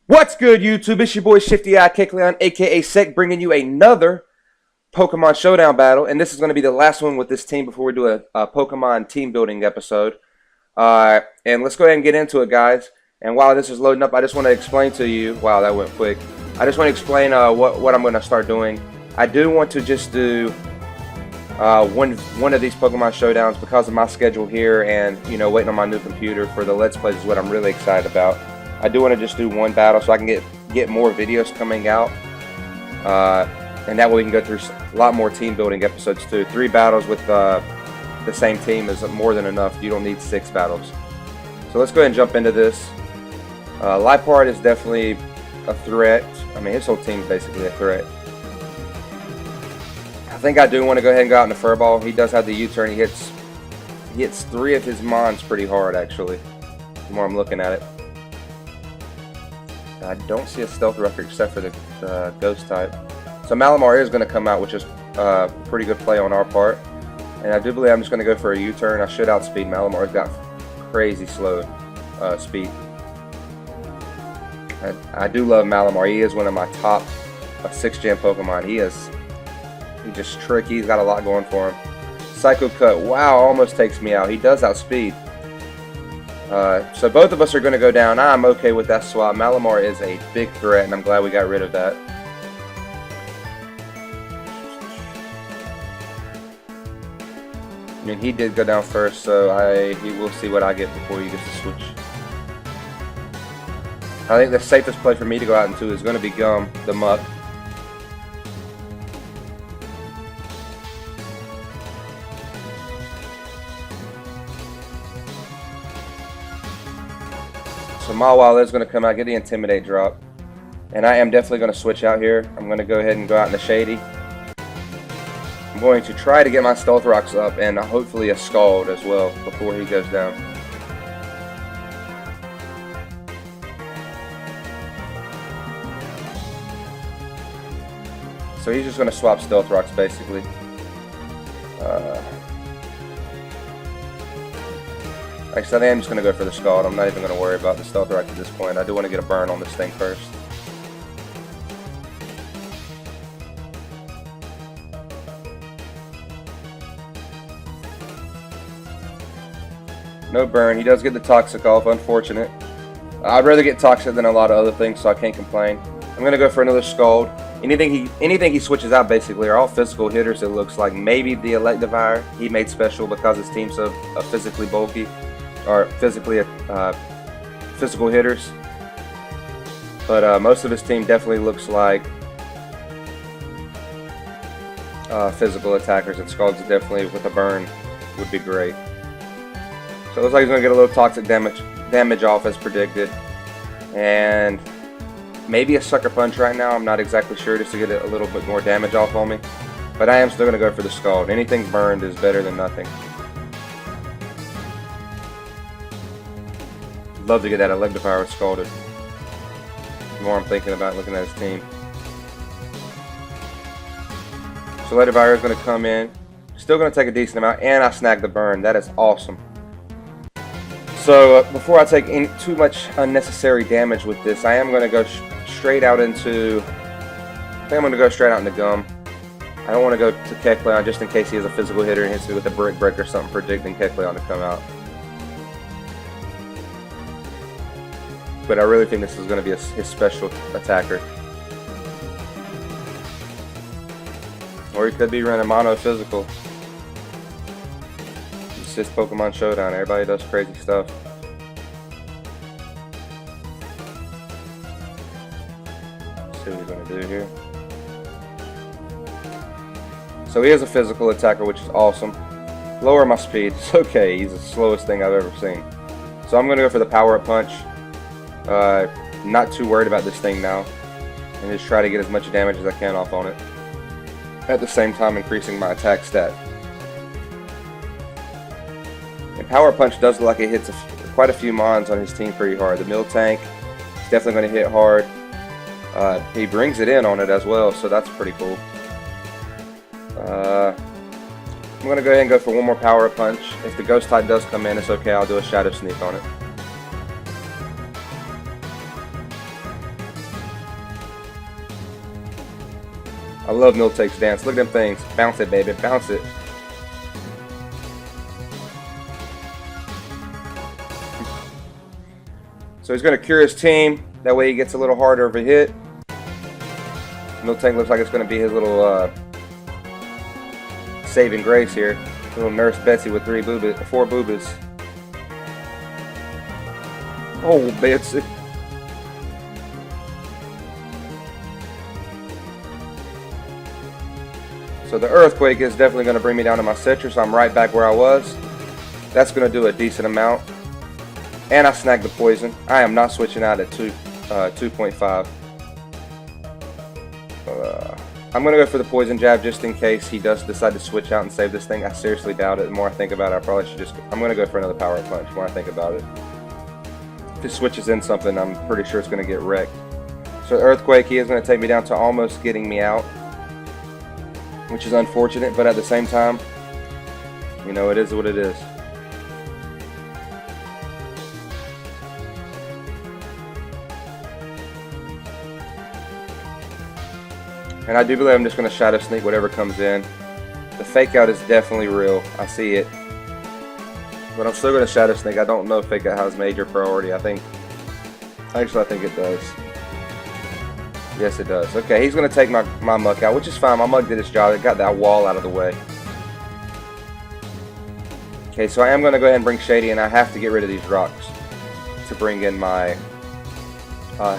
What's good, YouTube? It's your boy Shifty-Eyed aka S.E.K, bringing you another Pokemon Showdown battle, and this is going to be the last one with this team before we do a Pokemon team building episode. And let's go ahead and get into it, guys. And while this is loading up, I just want to explain to you. Wow, that went quick. I just want to explain what I'm going to start doing. I do want to just do one of these Pokemon Showdowns because of my schedule here, and waiting on my new computer for the Let's Plays is what I'm really excited about. I do want to just do one battle so I can get more videos coming out, and that way we can go through a lot more team building episodes too. 3 battles with the same team is more than enough. You don't need 6 battles. So let's go ahead and jump into this. Lipard is definitely a threat. I mean, his whole team is basically a threat. I think I do want to go ahead and go out in the Furball. He does have the U-turn. He hits 3 of his mons pretty hard, actually, the more I'm looking at it. I don't see a Stealth Rocker except for the Ghost type. So Malamar is going to come out, which is a pretty good play on our part. And I do believe I'm just going to go for a U-turn. I should outspeed Malamar. He's got crazy slow speed. I do love Malamar. He is one of my top 6th gen Pokemon. He's just tricky. He's got a lot going for him. Psycho Cut. Wow, almost takes me out. He does outspeed. So both of us are going to go down. I'm okay with that swap. Malamar is a big threat, and I'm glad we got rid of that. I mean, he did go down first, so he will see what I get before he gets to switch. I think the safest play for me to go out into is going to be Gum, the Muck. So Mawile is going to come out, get the Intimidate drop. And I am definitely going to switch out here. I'm going to go ahead and go out in the Shady. I'm going to try to get my Stealth Rocks up and hopefully a Scald as well before he goes down. So he's just going to swap Stealth Rocks basically. Actually, I am just going to go for the Scald. I'm not even going to worry about the Stealth Rock at this point. I do want to get a burn on this thing first. No burn. He does get the Toxic off. Unfortunate. I'd rather get Toxic than a lot of other things, so I can't complain. I'm going to go for another Scald. Anything he switches out basically are all physical hitters, it looks like. Maybe the Electivire he made special because his team's so physically bulky. Or physically physical hitters, but most of his team definitely looks like physical attackers, and Scald's definitely with a burn would be great. So it looks like he's going to get a little toxic damage off as predicted, and maybe a Sucker Punch right now. I'm not exactly sure, just to get a little bit more damage off on me, but I am still going to go for the Scald. Anything burned is better than nothing. Love to get that Electivire Scalded. The more I'm thinking about looking at his team. So Electivire is going to come in. Still going to take a decent amount, and I snagged the burn. That is awesome. So before I take too much unnecessary damage with this, I am going to go straight out into. I think I'm going to go straight out into Gum. I don't want to go to Kecleon just in case he is a physical hitter and hits me with a Brick Break or something, predicting Kecleon to come out. But I really think this is going to be his special attacker. Or he could be running mono physical. It's just Pokemon Showdown. Everybody does crazy stuff. Let's see what he's going to do here. So he is a physical attacker, which is awesome. Lower my speed. It's okay. He's the slowest thing I've ever seen. So I'm going to go for the Power Up Punch. Not too worried about this thing now, and just try to get as much damage as I can off on it, at the same time increasing my attack stat. And Power Punch does look like it hits quite a few mons on his team pretty hard. The Miltank is definitely going to hit hard. He brings it in on it as well, so that's pretty cool. I'm going to go ahead and go for one more Power Punch. If the Ghost type does come in, it's okay. I'll do a Shadow Sneak on it. I love Miltake's dance. Look at them things. Bounce it, baby. Bounce it. So he's going to cure his team. That way he gets a little harder of a hit. Miltank looks like it's going to be his little saving grace here. Little Nurse Betsy with 4 boobas. Oh, Betsy. So the Earthquake is definitely going to bring me down to my citrus. I'm right back where I was. That's going to do a decent amount. And I snagged the poison. I am not switching out at 2.5. I'm going to go for the poison jab just in case he does decide to switch out and save this thing. I seriously doubt it. The more I think about it, I probably should just... I'm going to go for another power punch the more I think about it. If he switches in something, I'm pretty sure it's going to get wrecked. So Earthquake, he is going to take me down to almost getting me out, which is unfortunate, but at the same time, you know, it is what it is. And I do believe I'm just going to Shadow Sneak whatever comes in. The Fake Out is definitely real. I see it. But I'm still going to Shadow Sneak. I don't know if Fake Out has major priority. Actually, I think it does. Yes, it does. Okay, he's going to take my Muck out, which is fine. My Muck did its job. It got that wall out of the way. Okay, so I am going to go ahead and bring Shady, and I have to get rid of these rocks to bring in my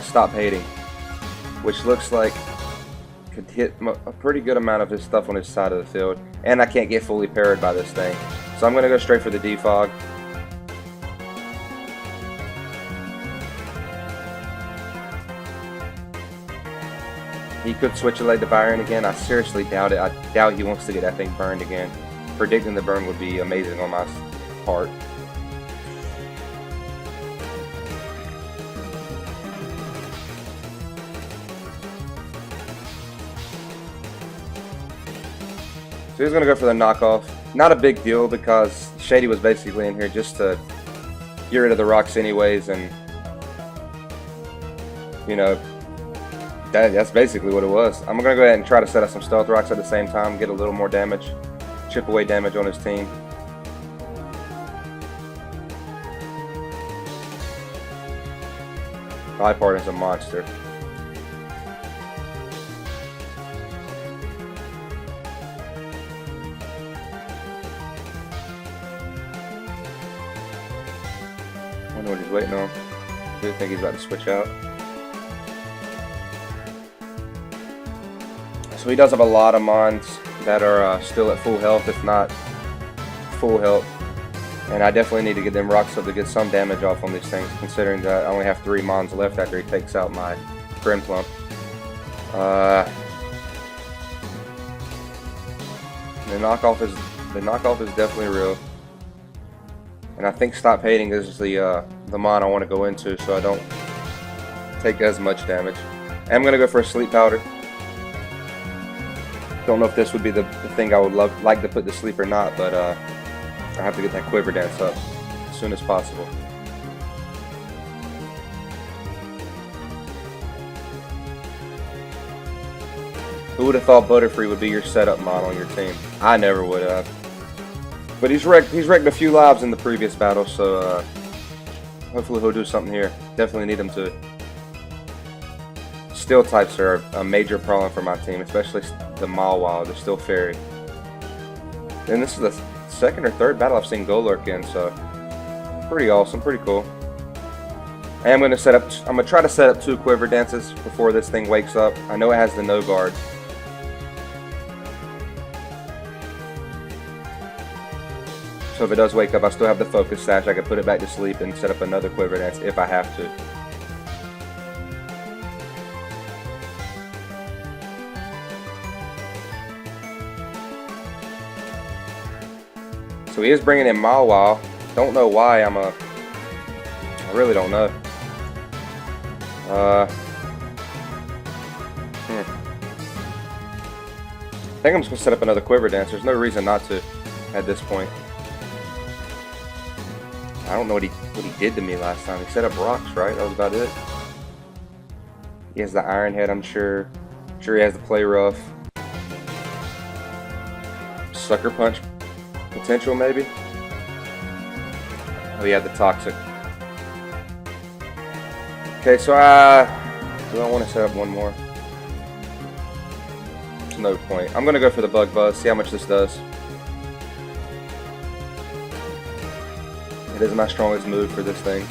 Stop Hating, which looks like could hit a pretty good amount of his stuff on his side of the field. And I can't get fully parried by this thing. So I'm going to go straight for the Defog. He could switch a leg to Byron again. I seriously doubt it. I doubt he wants to get that thing burned again. Predicting the burn would be amazing on my part. So he's going to go for the knockoff. Not a big deal because Shady was basically in here just to get rid of the rocks anyways, and you know, that's basically what it was. I'm going to go ahead and try to set up some stealth rocks at the same time, get a little more damage, chip away damage on his team. Bipart is a monster. I wonder what he's waiting on. I do think he's about to switch out. So he does have a lot of mons that are still at full health, if not full health. And I definitely need to get them rocks up to get some damage off on these things, considering that I only have 3 mons left after he takes out my Grim Plump. The knockoff is definitely real. And I think Stop Hating is the mon I want to go into, so I don't take as much damage. I'm going to go for a Sleep Powder. Don't know if this would be the thing I would like to put to sleep or not, but I have to get that Quiver Dance up as soon as possible. Who would have thought Butterfree would be your setup mon on your team? I never would have. But he's wrecked a few lives in the previous battle, so hopefully he'll do something here. Definitely need him to. Steel types are a major problem for my team, especially the Mawile, the Steel Fairy. And this is the second or third battle I've seen Golurk in, so pretty awesome, pretty cool. And I'm going to try to set up 2 Quiver Dances before this thing wakes up. I know it has the No Guard. So if it does wake up, I still have the Focus Sash. I can put it back to sleep and set up another Quiver Dance if I have to. So he is bringing in Mawile. Don't know why. I really don't know. I think I'm just going to set up another Quiver Dance. There's no reason not to at this point. I don't know what he did to me last time. He set up rocks, right? That was about it. He has the Iron Head, I'm sure. I'm sure he has the Play Rough. sucker punch potential, maybe. Oh, yeah, the toxic. Okay, so do I want to set up one more? There's no point. I'm gonna go for the bug buzz. See how much this does. It is my strongest move for this thing.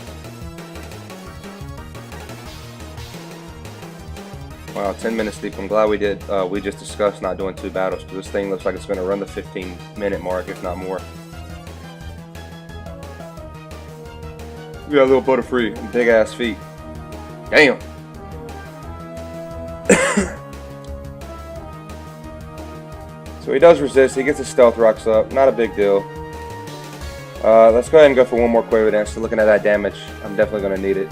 Wow, 10 minutes deep. I'm glad we just discussed not doing 2 battles, because this thing looks like it's going to run the 15-minute mark, if not more. We got a little Butterfree and big ass feet. Damn. So he does resist. He gets his stealth rocks up. Not a big deal. Let's go ahead and go for one more Quiver Dance. So looking at that damage, I'm definitely going to need it.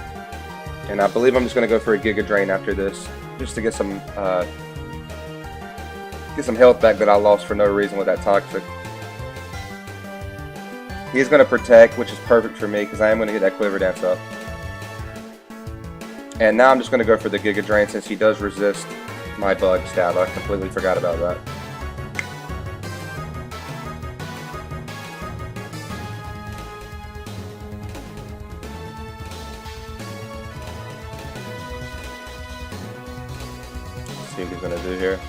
And I believe I'm just going to go for a Giga Drain after this, just to get some health back that I lost for no reason with that Toxic. He's going to protect, which is perfect for me because I am going to get that Quiver Dance up. And now I'm just going to go for the Giga Drain since he does resist my bug stab. I completely forgot about that. Let's see what he's going to do here.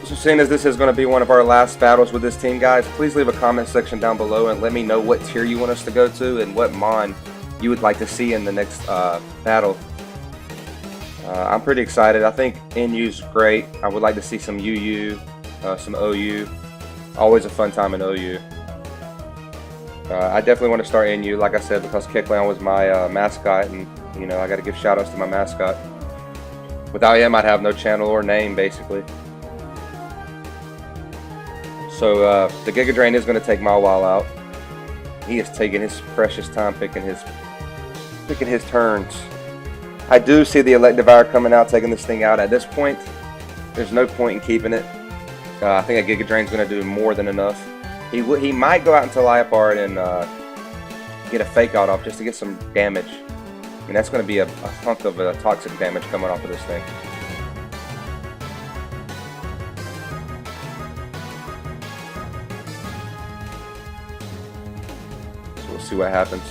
So seeing as this is going to be one of our last battles with this team, guys, please leave a comment section down below and let me know what tier you want us to go to and what Mon you would like to see in the next battle. I'm pretty excited. I think NU's great. I would like to see some UU, some OU. Always a fun time in OU. I definitely want to start NU, like I said, because Kecleon was my mascot, and you know I got to give shout outs to my mascot. Without him, I'd have no channel or name, basically. So the Giga Drain is going to take my while out. He is taking his precious time picking his turns. I do see the Electivire coming out, taking this thing out. At this point, there's no point in keeping it. I think a Giga Drain is going to do more than enough. He might go out into Liepard and get a Fake Out off just to get some damage. I mean, that's going to be a hunk of toxic damage coming off of this thing. We'll see what happens.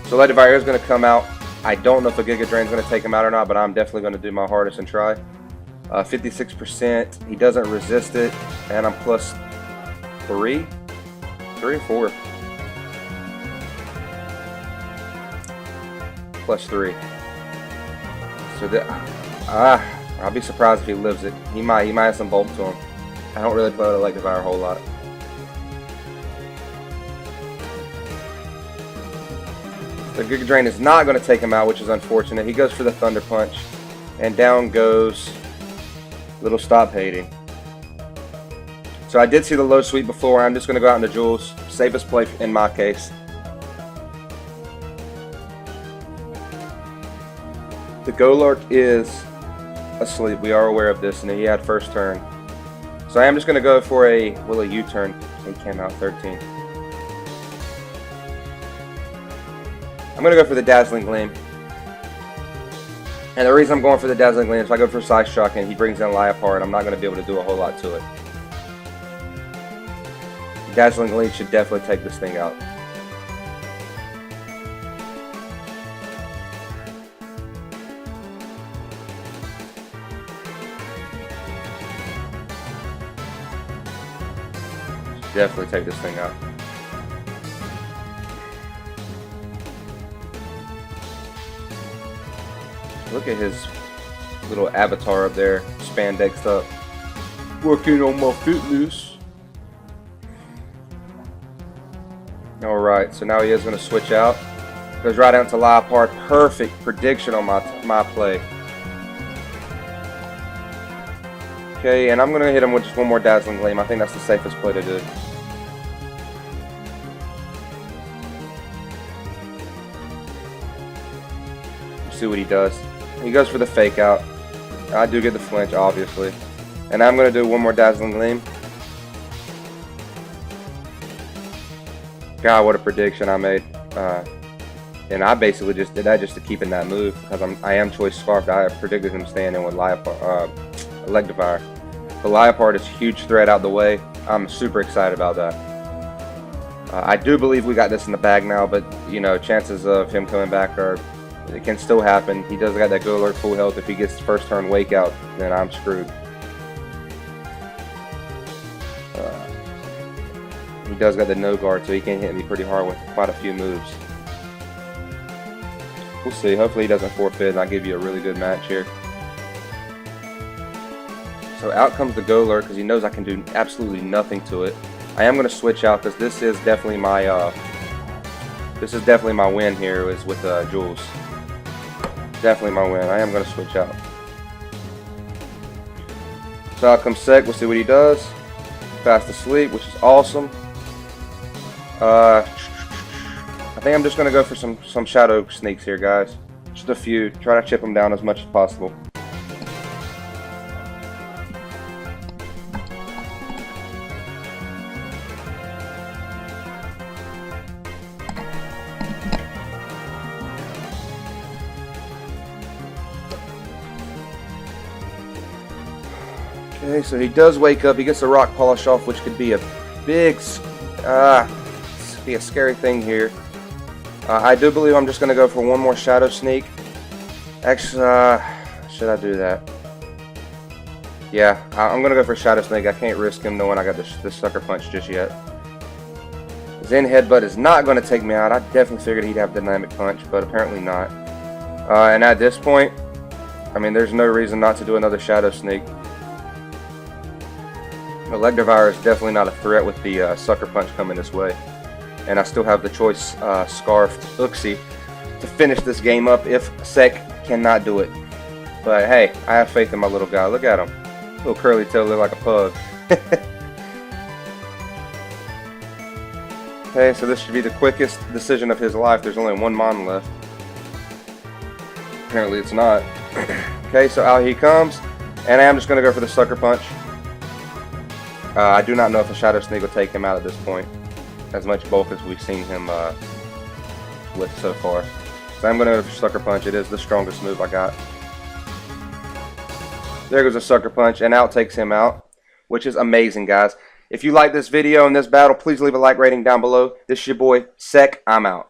So Electivire is going to come out. I don't know if a Giga Drain is going to take him out or not, but I'm definitely going to do my hardest and try. 56%. He doesn't resist it, and I'm plus 3 or 4. Plus 3. So that I'll be surprised if he lives it. He might have some bulk to him. I don't really play with Electivire a whole lot. The Giga Drain is not going to take him out, which is unfortunate. He goes for the Thunder Punch, and down goes Little Stop Hating. So I did see the low sweep before. I'm just going to go out into Jules. Safest play in my case. The Golurk is asleep. We are aware of this, and he had first turn. So I am just going to go for a U-turn. He came out 13. I'm going to go for the Dazzling Gleam. And the reason I'm going for the Dazzling Gleam is if I go for Side Shock and he brings in Liepard, I'm not going to be able to do a whole lot to it. Dazzling Gleam should definitely take this thing out. Definitely take this thing out. Look at his little avatar up there, spandexed up. Working on my fitness. Alright, so now he is going to switch out. Goes right out to Liepard. Perfect prediction on my play. Okay, and I'm going to hit him with just one more Dazzling Gleam. I think that's the safest play to do. see what he does. He goes for the fake out. I do get the flinch, obviously. And I'm going to do one more Dazzling Gleam. God, what a prediction I made. And I basically just did that just to keep in that move because I am Choice Scarfed. I predicted him staying in with Electivire. The Liepard is a huge threat out the way. I'm super excited about that. I do believe we got this in the bag now, but you know, chances of him coming back it can still happen. He does got that Go Alert full health. If he gets first turn Wake Out, then I'm screwed. He does got the no guard, so he can hit me pretty hard with quite a few moves. We'll see. Hopefully he doesn't forfeit, and I'll give you a really good match here. So out comes the Go Alert because he knows I can do absolutely nothing to it. I am going to switch out because this is definitely my win here is with Jules. Definitely my win. I am going to switch out. So out comes S.E.K. We'll see what he does. Fast asleep, which is awesome. I think I'm just going to go for some Shadow Sneaks here, guys. Just a few. Try to chip them down as much as possible. Okay, so he does wake up. He gets the Rock Polish off, which could be a big, be a scary thing here. I do believe I'm just going to go for one more Shadow Sneak. Actually, should I do that? Yeah, I'm going to go for Shadow Sneak. I can't risk him knowing I got this Sucker Punch just yet. Zen Headbutt is not going to take me out. I definitely figured he'd have Dynamic Punch, but apparently not. And at this point, I mean, there's no reason not to do another Shadow Sneak. Electivire is definitely not a threat with the Sucker Punch coming this way. And I still have the Choice Scarfed Uxie to finish this game up if S.E.K cannot do it. But hey, I have faith in my little guy. Look at him. Little curly tail, look like a pug. Okay, so this should be the quickest decision of his life. There's only one Mon left. Apparently it's not. Okay, so out he comes. And I am just going to go for the Sucker Punch. I do not know if a Shadow Sneak will take him out at this point, as much bulk as we've seen him with so far. So I'm going to go for Sucker Punch. It is the strongest move I got. There goes a Sucker Punch, and out takes him out, which is amazing, guys. If you like this video and this battle, please leave a like rating down below. This is your boy, S.E.K. I'm out.